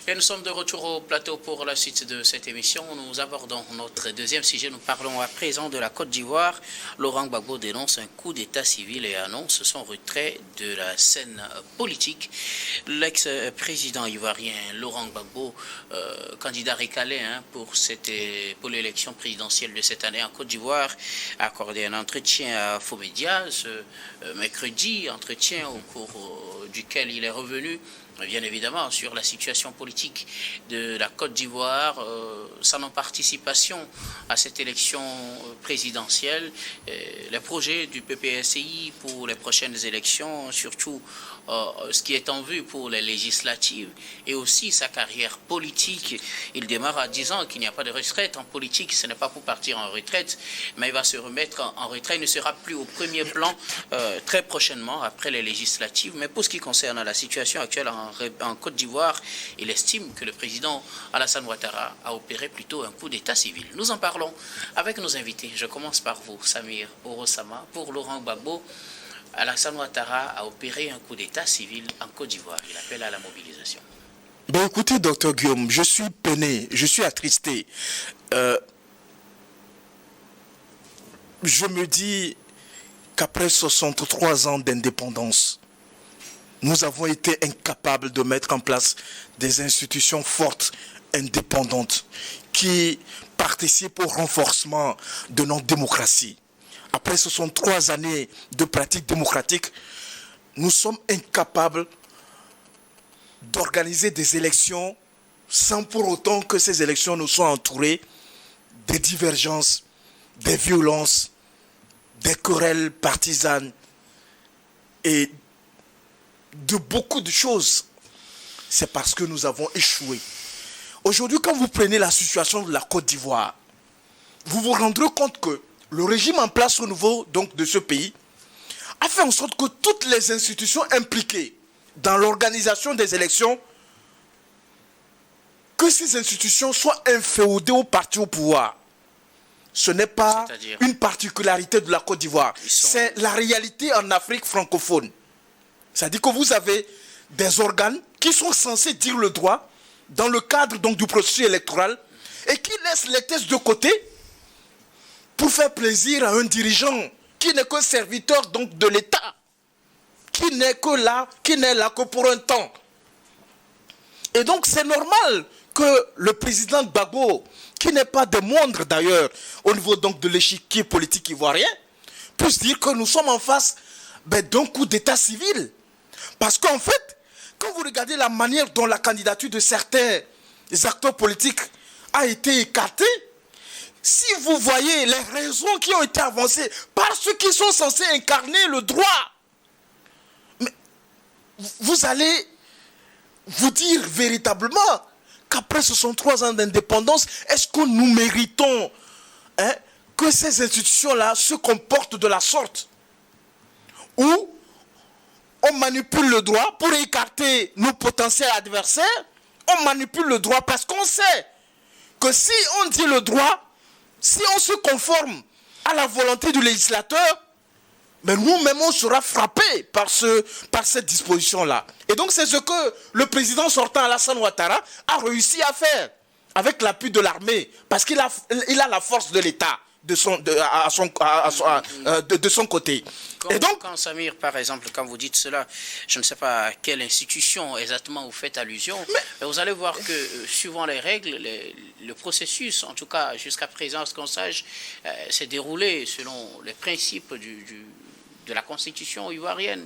Et nous sommes de retour au plateau pour la suite de cette émission. Nous abordons notre deuxième sujet. Nous parlons à présent de la Côte d'Ivoire. Laurent Gbagbo dénonce un coup d'état civil et annonce son retrait de la scène politique. L'ex-président ivoirien Laurent Gbagbo, candidat récalé pour l'élection présidentielle de cette année en Côte d'Ivoire, a accordé un entretien à Faux Médias ce mercredi, entretien au cours duquel il est revenu bien évidemment sur la situation politique de la Côte d'Ivoire, sa non-participation à cette élection présidentielle, les projets du PPSI pour les prochaines élections, surtout ce qui est en vue pour les législatives, et aussi sa carrière politique. Il démarre à 10 ans qu'il n'y a pas de retraite en politique, ce n'est pas pour partir en retraite, mais il va se remettre en retraite, il ne sera plus au premier plan très prochainement après les législatives. Mais pour ce qui concerne la situation actuelle en Côte d'Ivoire, il estime que le président Alassane Ouattara a opéré plutôt un coup d'état civil. Nous en parlons avec nos invités. Je commence par vous, Samir Orosama. Pour Laurent Gbagbo, Alassane Ouattara a opéré un coup d'état civil en Côte d'Ivoire. Il appelle à la mobilisation. Ben écoutez, docteur Guillaume, je suis peiné, je suis attristé. Je me dis qu'après 63 ans d'indépendance, nous avons été incapables de mettre en place des institutions fortes, indépendantes, qui participent au renforcement de notre démocratie. Après 63 années de pratiques démocratiques, nous sommes incapables d'organiser des élections sans pour autant que ces élections ne soient entourées des divergences, des violences, des querelles partisanes et de beaucoup de choses. C'est parce que nous avons échoué. Aujourd'hui, quand vous prenez la situation de la Côte d'Ivoire, vous vous rendrez compte que le régime en place au niveau donc, de ce pays a fait en sorte que toutes les institutions impliquées dans l'organisation des élections, que ces institutions soient inféodées au parti au pouvoir. Ce n'est pas une particularité de la Côte d'Ivoire. C'est la réalité en Afrique francophone. C'est-à-dire que vous avez des organes qui sont censés dire le droit dans le cadre donc, du processus électoral et qui laissent les tests de côté pour faire plaisir à un dirigeant qui n'est que serviteur donc, de l'État, qui n'est là que pour un temps. Et donc c'est normal que le président Gbagbo, qui n'est pas des moindres d'ailleurs au niveau donc, de l'échiquier politique ivoirien, puisse dire que nous sommes en face d'un coup d'état civil. Parce qu'en fait, quand vous regardez la manière dont la candidature de certains acteurs politiques a été écartée, si vous voyez les raisons qui ont été avancées par ceux qui sont censés incarner le droit, mais vous allez vous dire véritablement qu'après 63 ans d'indépendance, est-ce que nous méritons que ces institutions-là se comportent de la sorte où on manipule le droit pour écarter nos potentiels adversaires. On manipule le droit parce qu'on sait que si on dit le droit, si on se conforme à la volonté du législateur, mais nous-mêmes on sera frappés par cette disposition-là. Et donc c'est ce que le président sortant Alassane Ouattara a réussi à faire avec l'appui de l'armée, parce qu'il a la force de l'État de son côté. Et donc, quand Samir, par exemple, quand vous dites cela, je ne sais pas à quelle institution exactement vous faites allusion, mais vous allez voir que suivant les règles, le processus, en tout cas jusqu'à présent, ce qu'on sache, s'est déroulé selon les principes de la Constitution ivoirienne.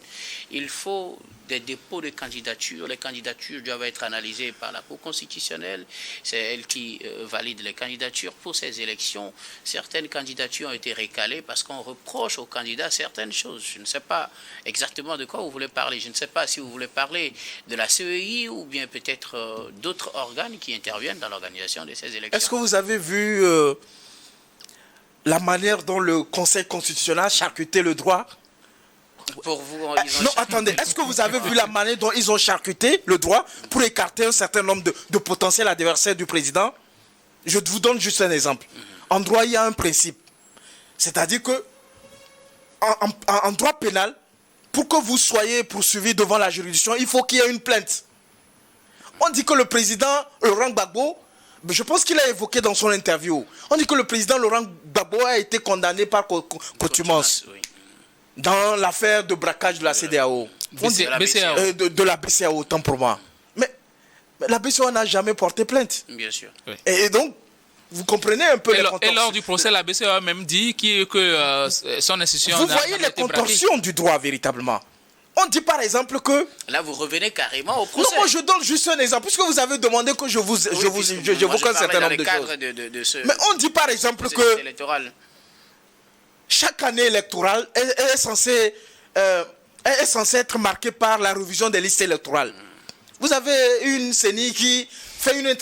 Il faut des dépôts de candidatures. Les candidatures doivent être analysées par la Cour constitutionnelle. C'est elle qui valide les candidatures pour ces élections. Certaines candidatures ont été récalées parce qu'on reproche aux candidats certaines choses. Je ne sais pas exactement de quoi vous voulez parler. Je ne sais pas si vous voulez parler de la CEI ou bien peut-être d'autres organes qui interviennent dans l'organisation de ces élections. Est-ce que vous avez vu la manière dont le Conseil constitutionnel a charcuté le droit? Pour vous, non, attendez, est-ce que vous avez vu la manière dont ils ont charcuté le droit pour écarter un certain nombre de potentiels adversaires du président? Je vous donne juste un exemple. En droit, il y a un principe. C'est-à-dire que en droit pénal, pour que vous soyez poursuivi devant la juridiction, il faut qu'il y ait une plainte. On dit que le président Laurent Gbagbo, je pense qu'il a évoqué dans son interview, on dit que le président Laurent Gbagbo a été condamné par contumace dans l'affaire de braquage de la CEDEAO. De la BCEAO, autant pour moi. Mais la BCEAO n'a jamais porté plainte. Bien sûr. Oui. Et donc, vous comprenez un peu les contorsions. Et lors du procès, la BCEAO a même dit que son institution... Vous voyez les contorsions du droit, véritablement. On dit par exemple que... Là, vous revenez carrément au procès. Non, moi je donne juste un exemple, puisque vous avez demandé que j'évoque un certain nombre de choses. Mais on dit par exemple que chaque année électorale est censée être marquée par la révision des listes électorales. Vous avez une CENI qui fait une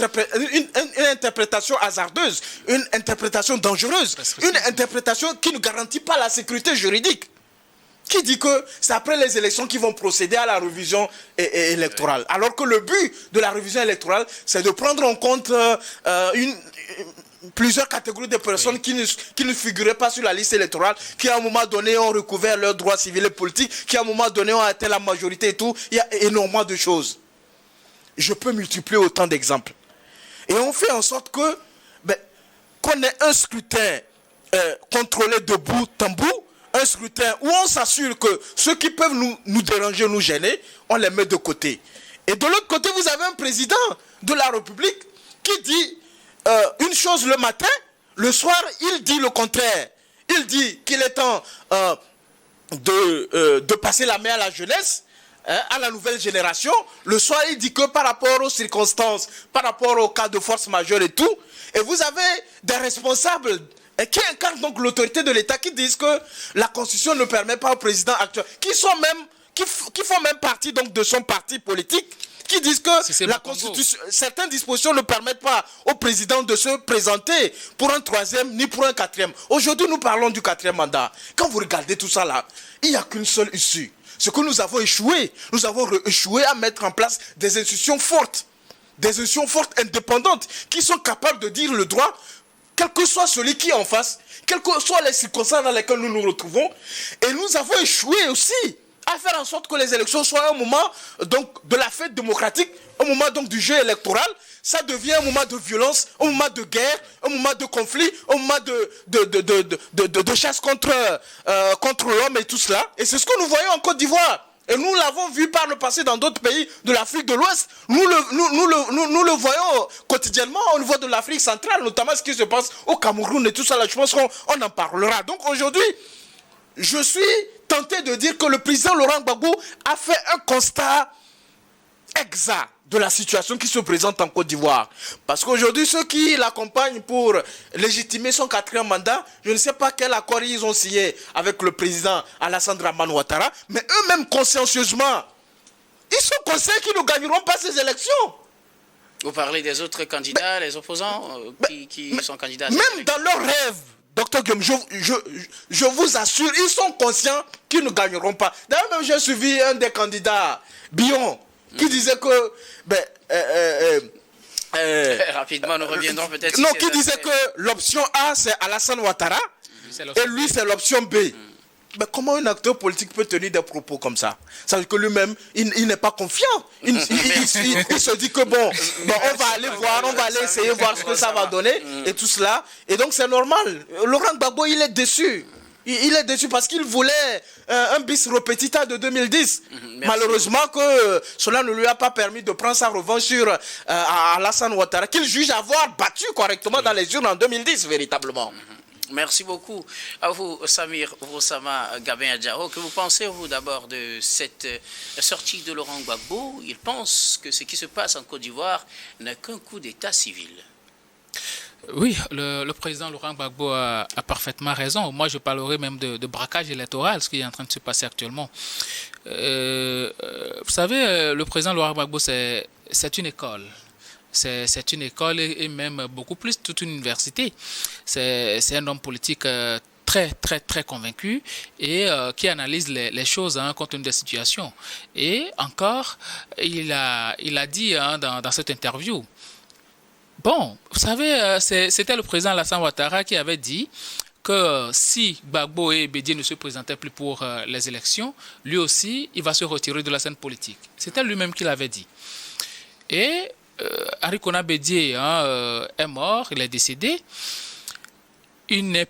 interprétation hasardeuse, une interprétation dangereuse, une interprétation qui ne garantit pas la sécurité juridique. Qui dit que c'est après les élections qu'ils vont procéder à la révision électorale. Alors que le but de la révision électorale, c'est de prendre en compte plusieurs catégories de personnes qui ne figuraient pas sur la liste électorale, qui à un moment donné ont recouvert leurs droits civils et politiques, qui à un moment donné ont atteint la majorité et tout. Il y a énormément de choses. Je peux multiplier autant d'exemples. Et on fait en sorte que qu'on ait un scrutin contrôlé de bout en bout, un scrutin où on s'assure que ceux qui peuvent nous déranger, nous gêner, on les met de côté. Et de l'autre côté, vous avez un président de la République qui dit une chose le matin, le soir, il dit le contraire. Il dit qu'il est temps de passer la main à la jeunesse, à la nouvelle génération. Le soir, il dit que par rapport aux circonstances, par rapport au cas de force majeure et tout, et vous avez des responsables qui incarnent donc l'autorité de l'État, qui disent que la Constitution ne permet pas au président actuel, qui font même partie donc de son parti politique, qui disent que la Constitution, certaines dispositions ne permettent pas au président de se présenter pour un troisième ni pour un quatrième. Aujourd'hui, nous parlons du quatrième mandat. Quand vous regardez tout ça là, il n'y a qu'une seule issue. C'est que nous avons échoué. Nous avons échoué à mettre en place des institutions fortes indépendantes, qui sont capables de dire le droit, quel que soit celui qui est en face, quelles que soient les circonstances dans lesquelles nous nous retrouvons. Et nous avons échoué aussi à faire en sorte que les élections soient un moment donc, de la fête démocratique, un moment donc, du jeu électoral. Ça devient un moment de violence, un moment de guerre, un moment de conflit, un moment de chasse contre l'homme et tout cela. Et c'est ce que nous voyons en Côte d'Ivoire. Et nous l'avons vu par le passé dans d'autres pays de l'Afrique de l'Ouest. Nous le voyons quotidiennement au niveau de l'Afrique centrale, notamment ce qui se passe au Cameroun et tout ça. Là, je pense qu'on en parlera. Donc aujourd'hui, je suis tenté de dire que le président Laurent Gbagbo a fait un constat exact de la situation qui se présente en Côte d'Ivoire. Parce qu'aujourd'hui, ceux qui l'accompagnent pour légitimer son quatrième mandat, je ne sais pas quel accord ils ont signé avec le président Alassane Dramane Ouattara, mais eux-mêmes consciencieusement, ils sont conscients qu'ils ne gagneront pas ces élections. Vous parlez des autres candidats, les opposants qui sont candidats. Même dans leurs rêves, Docteur Guillaume, je vous assure, ils sont conscients qu'ils ne gagneront pas. D'ailleurs, même j'ai suivi un des candidats, Bion, qui disait que... rapidement, nous reviendrons peut-être... Non, qui disait que l'option A, c'est Alassane Ouattara, et lui, c'est l'option B. Mais comment un acteur politique peut tenir des propos comme ça? Ça veut dire que lui-même, il n'est pas confiant. Il se dit que bon, on va aller voir, on va aller essayer voir ce que ça va donner, et tout cela. Et donc, c'est normal. Laurent Gbagbo, il est déçu. Il est déçu parce qu'il voulait un bis repetita de 2010. Malheureusement que cela ne lui a pas permis de prendre sa revanche sur Alassane Ouattara, qu'il juge avoir battu correctement dans les urnes en 2010, véritablement. Merci beaucoup à vous, Samir Roussama Gabin-Adjaro. Que vous pensez, vous, d'abord, de cette sortie de Laurent Gbagbo? Il pense que ce qui se passe en Côte d'Ivoire n'est qu'un coup d'état civil. Oui, le président Laurent Gbagbo a parfaitement raison. Moi, je parlerai même de braquage électoral, ce qui est en train de se passer actuellement. Vous savez, le président Laurent Gbagbo, c'est une école. C'est une école et même beaucoup plus toute une université. C'est un homme politique très, très, très convaincu et qui analyse les choses compte tenu des situations. Et encore, il a dit dans cette interview, bon, vous savez, c'était le président Alassane Ouattara qui avait dit que si Gbagbo et Bédié ne se présentaient plus pour les élections, lui aussi, il va se retirer de la scène politique. C'était lui-même qui l'avait dit. Et Arikona Bédié est mort, il est décédé. Il ne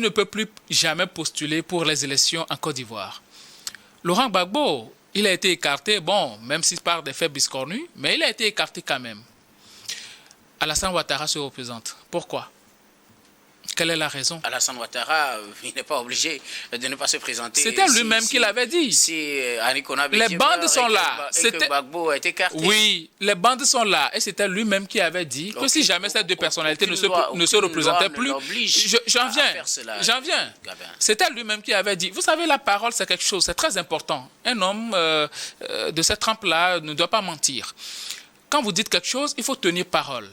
peut plus jamais postuler pour les élections en Côte d'Ivoire. Laurent Gbagbo, il a été écarté, bon, même si par des faits biscornus, mais il a été écarté quand même. Alassane Ouattara se représente. Pourquoi? Quelle est la raison? Alassane Ouattara, il n'est pas obligé de ne pas se présenter. C'était lui-même qui l'avait dit. Si Arikona les bandes sont là. Et que Gbagbo a été écarté. Oui, les bandes sont là. Et c'était lui-même qui avait dit que si jamais ces deux personnalités ne se représentaient plus, j'en viens. C'était lui-même qui avait dit. Vous savez, la parole, c'est quelque chose, c'est très important. Un homme de cette trempe-là ne doit pas mentir. Quand vous dites quelque chose, il faut tenir parole.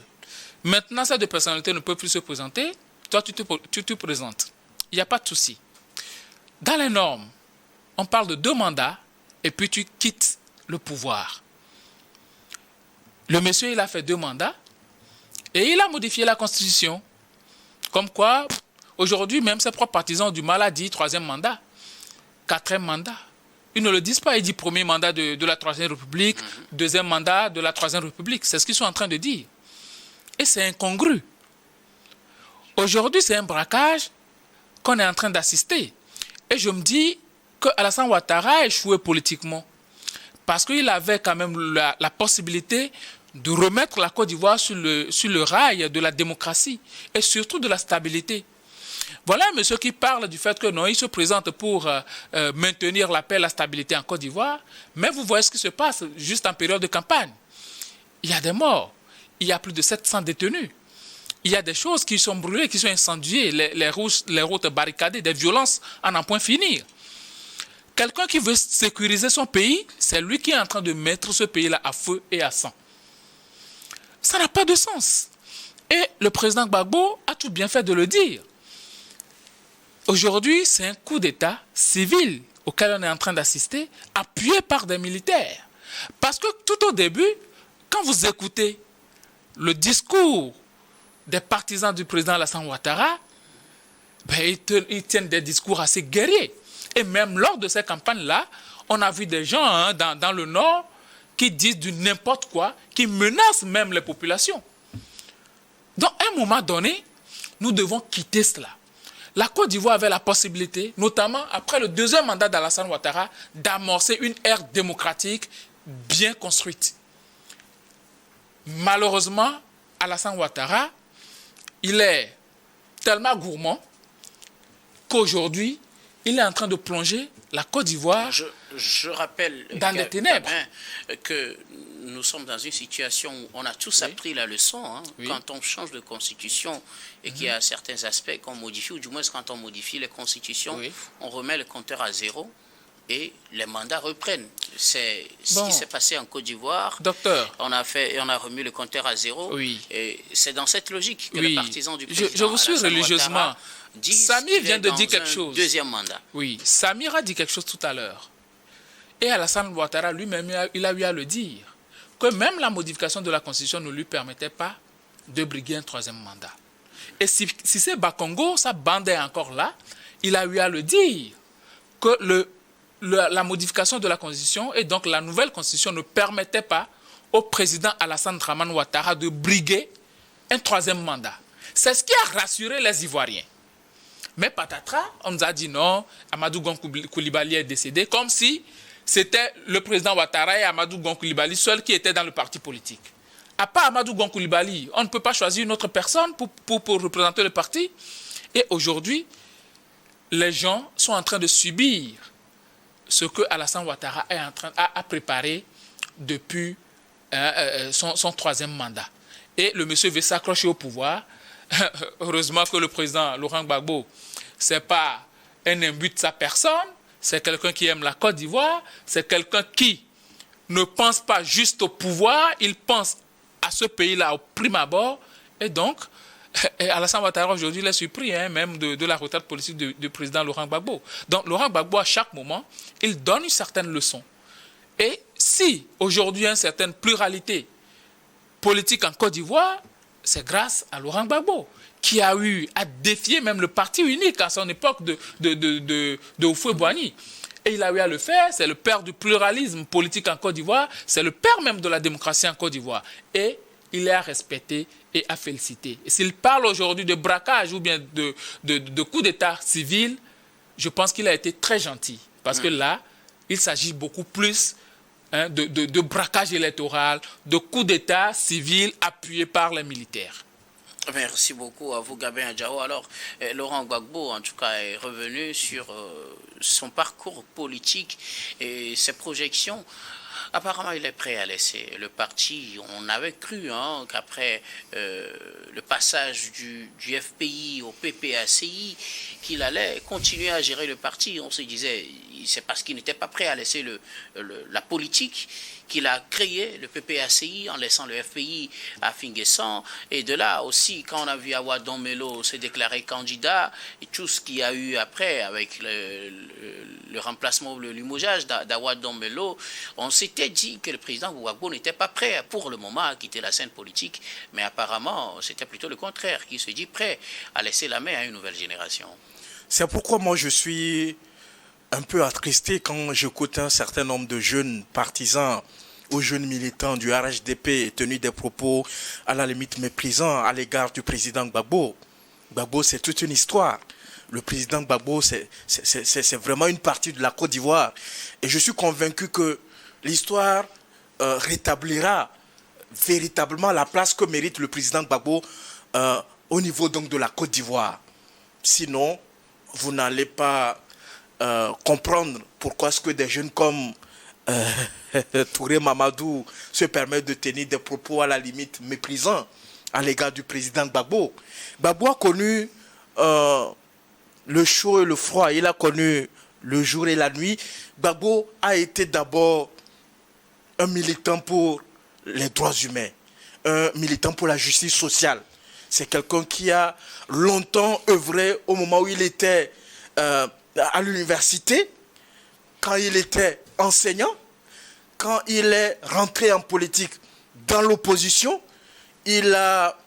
Maintenant, ces deux personnalités ne peuvent plus se présenter. Toi, tu te présentes. Il n'y a pas de souci. Dans les normes, on parle de 2 mandats et puis tu quittes le pouvoir. Le monsieur, il a fait 2 mandats et il a modifié la Constitution. Comme quoi, aujourd'hui, même ses propres partisans ont du mal à dire 3e mandat, 4e mandat. Ils ne le disent pas. Ils disent 1er mandat de la 3e République, 2e mandat de la 3e République. C'est ce qu'ils sont en train de dire. Et c'est incongru. Aujourd'hui, c'est un braquage qu'on est en train d'assister. Et je me dis que Alassane Ouattara a échoué politiquement. Parce qu'il avait quand même la possibilité de remettre la Côte d'Ivoire sur le rail de la démocratie et surtout de la stabilité. Voilà un monsieur qui parle du fait que non, il se présente pour maintenir la paix et la stabilité en Côte d'Ivoire. Mais vous voyez ce qui se passe juste en période de campagne. Il y a des morts. Il y a plus de 700 détenus. Il y a des choses qui sont brûlées, qui sont incendiées, les routes barricadées, des violences à n'en point finir. Quelqu'un qui veut sécuriser son pays, c'est lui qui est en train de mettre ce pays-là à feu et à sang. Ça n'a pas de sens. Et le président Gbagbo a tout bien fait de le dire. Aujourd'hui, c'est un coup d'État civil auquel on est en train d'assister, appuyé par des militaires. Parce que tout au début, quand vous écoutez le discours des partisans du président Alassane Ouattara, ils tiennent des discours assez guerriers. Et même lors de ces campagnes-là, on a vu des gens dans le Nord qui disent du n'importe quoi, qui menacent même les populations. Donc, à un moment donné, nous devons quitter cela. La Côte d'Ivoire avait la possibilité, notamment après le 2e mandat d'Alassane Ouattara, d'amorcer une ère démocratique bien construite. Malheureusement, Alassane Ouattara, il est tellement gourmand qu'aujourd'hui, il est en train de plonger la Côte d'Ivoire je rappelle dans les ténèbres. Que nous sommes dans une situation où on a tous appris la leçon. Quand on change de constitution et qu'il y a certains aspects qu'on modifie, ou du moins quand on modifie les constitutions, on remet le compteur à 0 et les mandats reprennent. C'est ce qui s'est passé en Côte d'Ivoire. Docteur. On a remis le compteur à 0. Et c'est dans cette logique que les partisans du président je vous suis religieusement. Samir vient de dire quelque chose. 2e mandat. Oui, Samir a dit quelque chose tout à l'heure. Et Alassane Ouattara lui-même, il a eu à le dire. Que même la modification de la Constitution ne lui permettait pas de briguer un 3e mandat. Et si c'est Bakongo, sa bande est encore là, il a eu à le dire. Que la modification de la Constitution et donc la nouvelle Constitution ne permettait pas au président Alassane Dramane Ouattara de briguer un 3e mandat. C'est ce qui a rassuré les Ivoiriens. Mais patatras, on nous a dit non, Amadou Gon Coulibaly est décédé, comme si c'était le président Ouattara et Amadou Gon Coulibaly seul qui étaient dans le parti politique. À part Amadou Gon Coulibaly, on ne peut pas choisir une autre personne pour représenter le parti. Et aujourd'hui, les gens sont en train de subir ce que Alassane Ouattara a préparé depuis son 3e mandat. Et le monsieur veut s'accrocher au pouvoir. Heureusement que le président Laurent Gbagbo, ce n'est pas un imbu de sa personne, c'est quelqu'un qui aime la Côte d'Ivoire, c'est quelqu'un qui ne pense pas juste au pouvoir, il pense à ce pays-là au prime abord. Et donc, Alassane Ouattara aujourd'hui il est surpris même de la retraite politique du président Laurent Gbagbo. Donc Laurent Gbagbo, à chaque moment, il donne une certaine leçon. Et si aujourd'hui il y a une certaine pluralité politique en Côte d'Ivoire, c'est grâce à Laurent Gbagbo, qui a eu à défier même le parti unique à son époque de Houphouët-Boigny. Et il a eu à le faire, c'est le père du pluralisme politique en Côte d'Ivoire, c'est le père même de la démocratie en Côte d'Ivoire. Et il est à respecter et à féliciter. Et s'il parle aujourd'hui de braquage ou bien de coup d'État civil, je pense qu'il a été très gentil. Parce que là, il s'agit beaucoup plus de braquage électoral, de coup d'État civil appuyé par les militaires. Merci beaucoup à vous, Gabin Adjao. Alors, Laurent Gbagbo, en tout cas, est revenu sur son parcours politique et ses projections. Apparemment, il est prêt à laisser le parti. On avait cru qu'après le passage du FPI au PPACI, qu'il allait continuer à gérer le parti. On se disait, c'est parce qu'il n'était pas prêt à laisser la politique qu'il a créé le PPACI en laissant le FPI à Finguessan. Et de là aussi, quand on a vu Awad Dombello se déclarer candidat, et tout ce qu'il y a eu après avec le remplacement, le limogeage d'Awad Dombello, on s'était dit que le président Gbagbo n'était pas prêt pour le moment à quitter la scène politique. Mais apparemment, c'était plutôt le contraire, qui se dit prêt à laisser la main à une nouvelle génération. C'est pourquoi moi je suis un peu attristé quand j'écoute un certain nombre de jeunes partisans ou jeunes militants du RHDP tenir des propos à la limite méprisants à l'égard du président Gbagbo. Gbagbo, c'est toute une histoire. Le président Gbagbo, c'est vraiment une partie de la Côte d'Ivoire. Et je suis convaincu que l'histoire rétablira véritablement la place que mérite le président Gbagbo au niveau donc de la Côte d'Ivoire. Sinon, vous n'allez pas comprendre pourquoi est-ce que des jeunes comme Touré Mamadou se permettent de tenir des propos à la limite méprisants à l'égard du président Gbagbo. Gbagbo a connu le chaud et le froid, il a connu le jour et la nuit. Gbagbo a été d'abord un militant pour les droits humains, un militant pour la justice sociale. C'est quelqu'un qui a longtemps œuvré au moment où il était à l'université, quand il était enseignant, quand il est rentré en politique dans l'opposition. Il a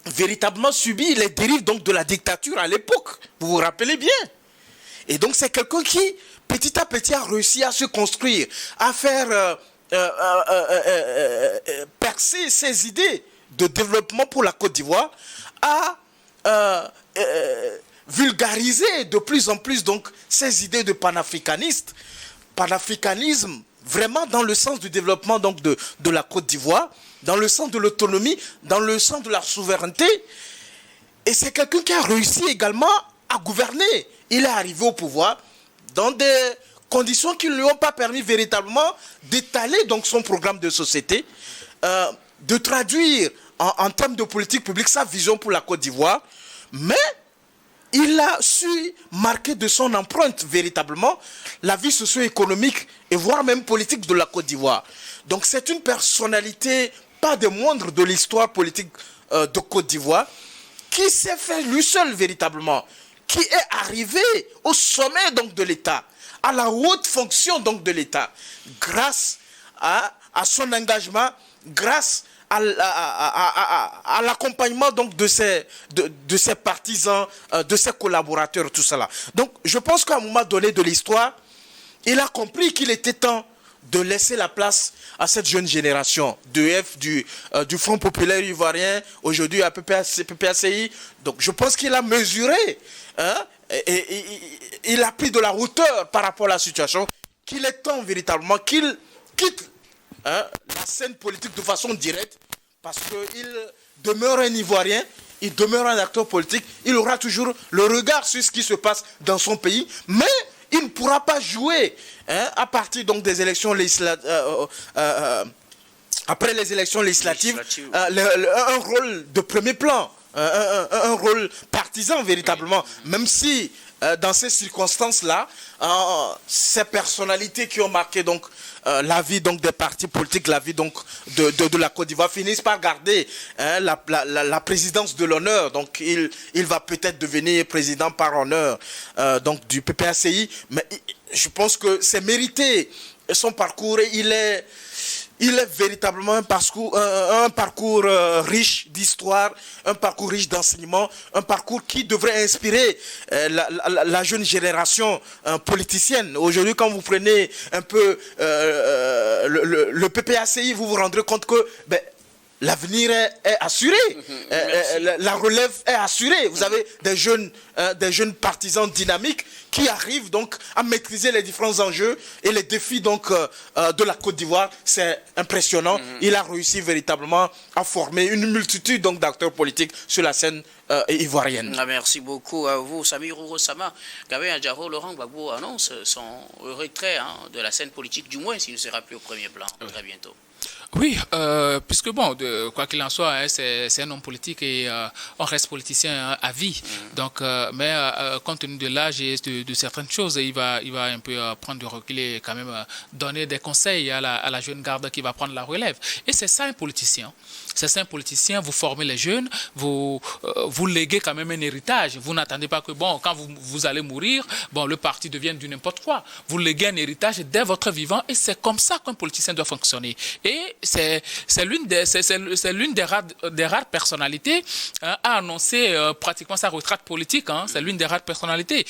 véritablement subi les dérives donc de la dictature à l'époque. Vous vous rappelez bien. Et donc c'est quelqu'un qui, petit à petit, a réussi à se construire, à faire percer ses idées de développement pour la Côte d'Ivoire, à vulgariser de plus en plus donc ses idées de panafricanisme vraiment dans le sens du développement donc de la Côte d'Ivoire, dans le sens de l'autonomie, dans le sens de la souveraineté. Et c'est quelqu'un qui a réussi également à gouverner. Il est arrivé au pouvoir dans des conditions qui ne lui ont pas permis véritablement d'étaler donc son programme de société, de traduire en termes de politique publique sa vision pour la Côte d'Ivoire, mais il a su marquer de son empreinte véritablement la vie socio-économique et voire même politique de la Côte d'Ivoire. Donc c'est une personnalité pas des moindres de l'histoire politique de Côte d'Ivoire qui s'est fait lui seul véritablement, qui est arrivé au sommet donc de l'État, à la haute fonction donc de l'État, grâce à son engagement, grâce à l'accompagnement donc de ses partisans, de ses collaborateurs, tout cela. Donc je pense qu'à un moment donné de l'histoire, il a compris qu'il était temps de laisser la place à cette jeune génération du Front populaire ivoirien, aujourd'hui à PPACI. Donc je pense qu'il a mesuré, et il a pris de la hauteur par rapport à la situation, qu'il est temps véritablement qu'il quitte la scène politique de façon directe, parce qu'il demeure un Ivoirien, il demeure un acteur politique, il aura toujours le regard sur ce qui se passe dans son pays, mais il ne pourra pas jouer à partir donc des élections législatives, après les élections législatives, un rôle de premier plan, un rôle partisan véritablement, même si dans ces circonstances-là, ces personnalités qui ont marqué donc la vie donc des partis politiques, la vie donc de la Côte d'Ivoire finissent par garder la présidence de l'honneur. Donc il va peut-être devenir président par honneur donc du PPACI, mais je pense que c'est mérité son parcours. Il est il est véritablement un parcours riche d'histoire, un parcours riche d'enseignement, un parcours qui devrait inspirer la jeune génération politicienne. Aujourd'hui, quand vous prenez un peu le PPACI, vous vous rendrez compte que l'avenir est assuré, la relève est assurée. Vous avez des jeunes partisans dynamiques qui arrivent donc à maîtriser les différents enjeux et les défis donc de la Côte d'Ivoire. C'est impressionnant. Il a réussi véritablement à former une multitude donc d'acteurs politiques sur la scène ivoirienne. Merci beaucoup à vous, Samir Ourosama. Gabin Adjaro, Laurent Gbagbo annonce son retrait de la scène politique, du moins s'il ne sera plus au premier plan très bientôt. Oui, puisque bon, quoi qu'il en soit, hein, c'est un homme politique et on reste politicien à vie. Donc, mais compte tenu de l'âge et de certaines choses, il va un peu prendre du recul et quand même donner des conseils à la jeune garde qui va prendre la relève. Et c'est ça un politicien. C'est ça un politicien, vous formez les jeunes, vous léguez quand même un héritage. Vous n'attendez pas que, bon, quand vous allez mourir, bon, le parti devienne du n'importe quoi. Vous léguez un héritage dès votre vivant et c'est comme ça qu'un politicien doit fonctionner. Et c'est l'une des rares personnalités à annoncer pratiquement sa retraite politique. Hein. C'est l'une des rares personnalités.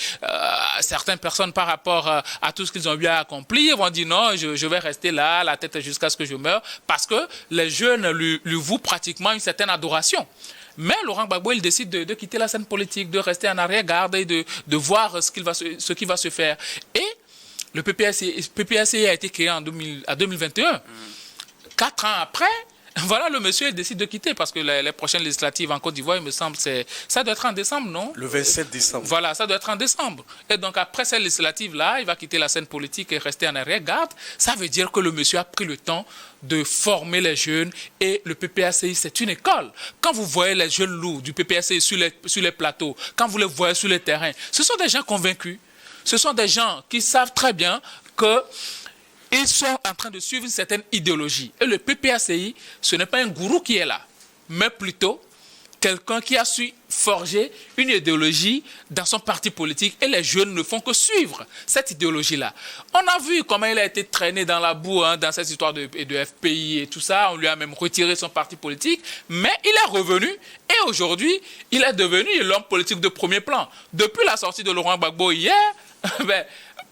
Certaines personnes, par rapport à tout ce qu'ils ont eu à accomplir, vont dire non, je vais rester là, la tête jusqu'à ce que je meure, parce que les jeunes lui vouent pratiquement une certaine adoration. Mais Laurent Gbagbo, il décide de quitter la scène politique, de rester en arrière-garde et de voir ce qui va se faire. Et le PPACI a été créé en 2021. 4 ans après, voilà, le monsieur décide de quitter parce que les prochaines législatives en Côte d'Ivoire, il me semble, ça doit être en décembre, non? Le 27 décembre. Voilà, ça doit être en décembre. Et donc, après cette législative-là, il va quitter la scène politique et rester en arrière-garde. Ça veut dire que le monsieur a pris le temps de former les jeunes et le PPACI, c'est une école. Quand vous voyez les jeunes loups du PPACI sur les plateaux, quand vous les voyez sur le terrain, ce sont des gens convaincus. Ce sont des gens qui savent très bien que ils sont en train de suivre une certaine idéologie. Et le PPACI, ce n'est pas un gourou qui est là, mais plutôt quelqu'un qui a su forger une idéologie dans son parti politique et les jeunes ne font que suivre cette idéologie-là. On a vu comment il a été traîné dans la boue, dans cette histoire de FPI et tout ça. On lui a même retiré son parti politique, mais il est revenu et aujourd'hui, il est devenu l'homme politique de premier plan. Depuis la sortie de Laurent Gbagbo hier,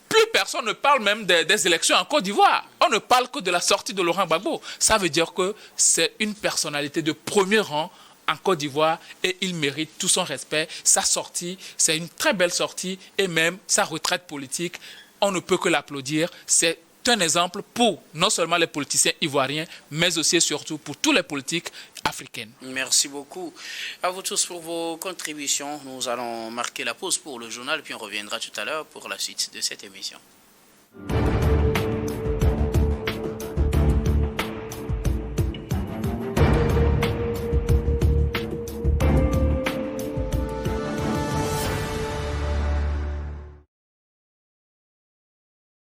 plus personne ne parle même des élections en Côte d'Ivoire. On ne parle que de la sortie de Laurent Gbagbo. Ça veut dire que c'est une personnalité de premier rang en Côte d'Ivoire et il mérite tout son respect. Sa sortie, c'est une très belle sortie et même sa retraite politique, on ne peut que l'applaudir. C'est un exemple pour non seulement les politiciens ivoiriens, mais aussi et surtout pour tous les politiques africaines. Merci beaucoup à vous tous pour vos contributions. Nous allons marquer la pause pour le journal, puis on reviendra tout à l'heure pour la suite de cette émission.